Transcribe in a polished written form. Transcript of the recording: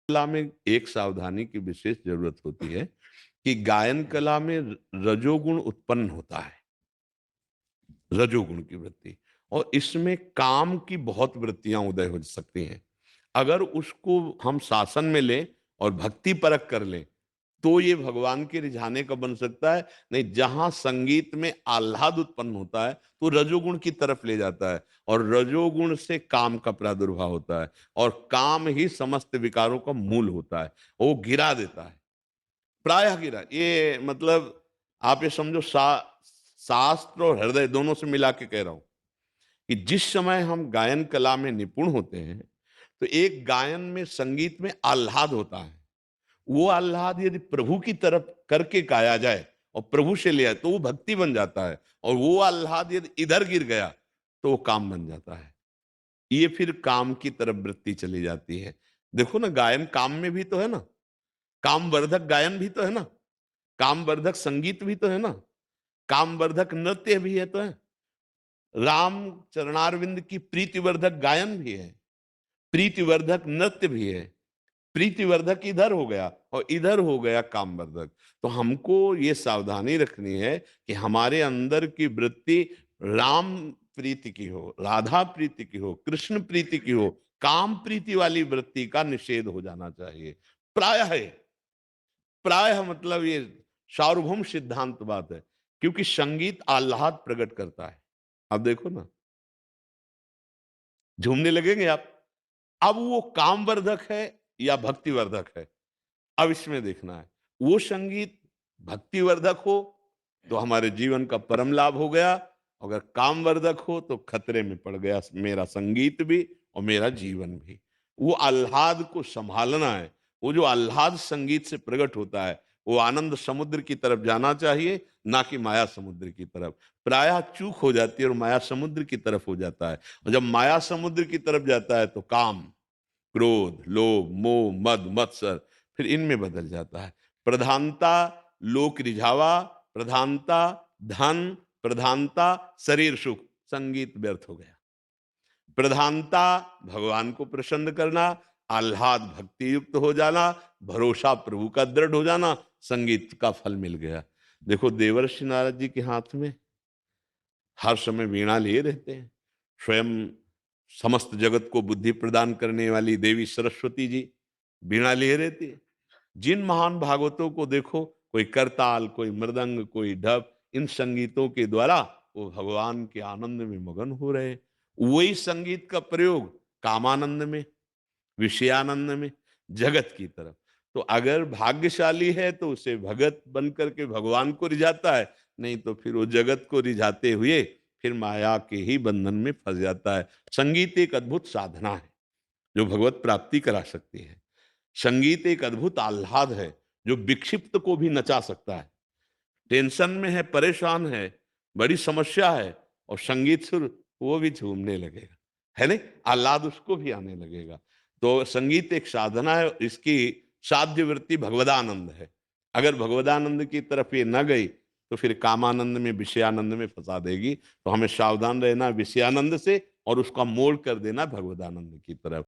कला में एक सावधानी की विशेष जरूरत होती है कि गायन कला में रजोगुण उत्पन्न होता है, रजोगुण की वृत्ति। और इसमें काम की बहुत वृत्तियां उदय हो सकती हैं। अगर उसको हम शासन में लें और भक्ति परक कर लें तो ये भगवान के रिझाने का बन सकता है। नहीं, जहां संगीत में आह्लाद उत्पन्न होता है तो रजोगुण की तरफ ले जाता है, और रजोगुण से काम का प्रादुर्भाव होता है, और काम ही समस्त विकारों का मूल होता है। वो गिरा देता है, प्रायः गिरा। ये मतलब आप ये समझो, शास्त्र और हृदय दोनों से मिला के कह रहा हूं कि जिस समय हम गायन कला में निपुण होते हैं तो एक गायन में संगीत में आह्लाद होता है। वो आह्लाद यदि प्रभु की तरफ करके गाया जाए और प्रभु से लिया तो वो भक्ति बन जाता है, और वो आह्लाद यदि इधर गिर गया तो वो काम बन जाता है। ये फिर काम की तरफ वृत्ति चली जाती है। देखो ना, गायन काम में भी तो है ना, कामवर्धक गायन भी तो है ना, कामवर्धक संगीत भी तो है ना, कामवर्धक नृत्य भी है तो है। राम चरणारविंद की प्रीतिवर्धक गायन भी है, प्रीतिवर्धक नृत्य भी है। प्रीतिवर्धक इधर हो गया और इधर हो गया कामवर्धक। तो हमको ये सावधानी रखनी है कि हमारे अंदर की वृत्ति राम प्रीति की हो, राधा प्रीति की हो, कृष्ण प्रीति की हो। काम प्रीति वाली वृत्ति का निषेध हो जाना चाहिए। प्रायः है, प्रायः मतलब ये सार्वभौम सिद्धांत बात है, क्योंकि संगीत आह्लाद प्रकट करता है। अब देखो ना, झूमने लगेंगे आप। अब वो कामवर्धक है या भक्तिवर्धक है, अब इसमें देखना है। वो संगीत भक्तिवर्धक हो तो हमारे जीवन का परम लाभ हो गया, अगर कामवर्धक हो तो खतरे में पड़ गया मेरा संगीत भी और मेरा जीवन भी। वो आह्लाद को संभालना है। वो जो आह्लाद संगीत से प्रकट होता है वो आनंद समुद्र की तरफ जाना चाहिए, ना कि माया समुद्र की तरफ। प्रायः चूक हो जाती है और माया समुद्र की तरफ हो जाता है। और जब माया समुद्र की तरफ जाता है तो काम, क्रोध, लोभ, मोह, मद, मत्सर फिर इनमें बदल जाता है। प्रधानता लोक रिझावा, प्रधानता धन, प्रधानता शरीर सुख, संगीत व्यर्थ हो गया। प्रधानता भगवान को प्रसन्न करना, आह्लाद भक्ति युक्त हो जाना, भरोसा प्रभु का दृढ़ हो जाना, संगीत का फल मिल गया। देखो, देवर्षि नारद जी के हाथ में हर समय वीणा लिए रहते हैं। स्वयं समस्त जगत को बुद्धि प्रदान करने वाली देवी सरस्वती जी वीणा लिए रहती है। जिन महान भागवतों को देखो, कोई करताल, कोई मृदंग, कोई ढप, इन संगीतों के द्वारा वो भगवान के आनंद में मगन हो रहे। वही संगीत का प्रयोग कामानंद में, विषयानंद में, जगत की तरफ। तो अगर भाग्यशाली है तो उसे भगत बन करके भगवान को रिझाता है, नहीं तो फिर वो जगत को रिझाते हुए फिर माया के ही बंधन में फंस जाता है। संगीत एक अद्भुत साधना है जो भगवत प्राप्ति करा सकती है। संगीत एक अद्भुत आह्लाद है जो विक्षिप्त को भी नचा सकता है। टेंशन में है, परेशान है, बड़ी समस्या है, और संगीत सुर, वो भी झूमने लगेगा, है नहीं, आह्लाद उसको भी आने लगेगा। तो संगीत एक साधना है, इसकी साध्य वृत्ति भगवदानंद है। अगर भगवदानंद की तरफ ये न गई तो फिर कामानंद में, विषयानंद में फंसा देगी। तो हमें सावधान रहना विषयानंद से और उसका मोड़ कर देना भगवदानंद की तरफ।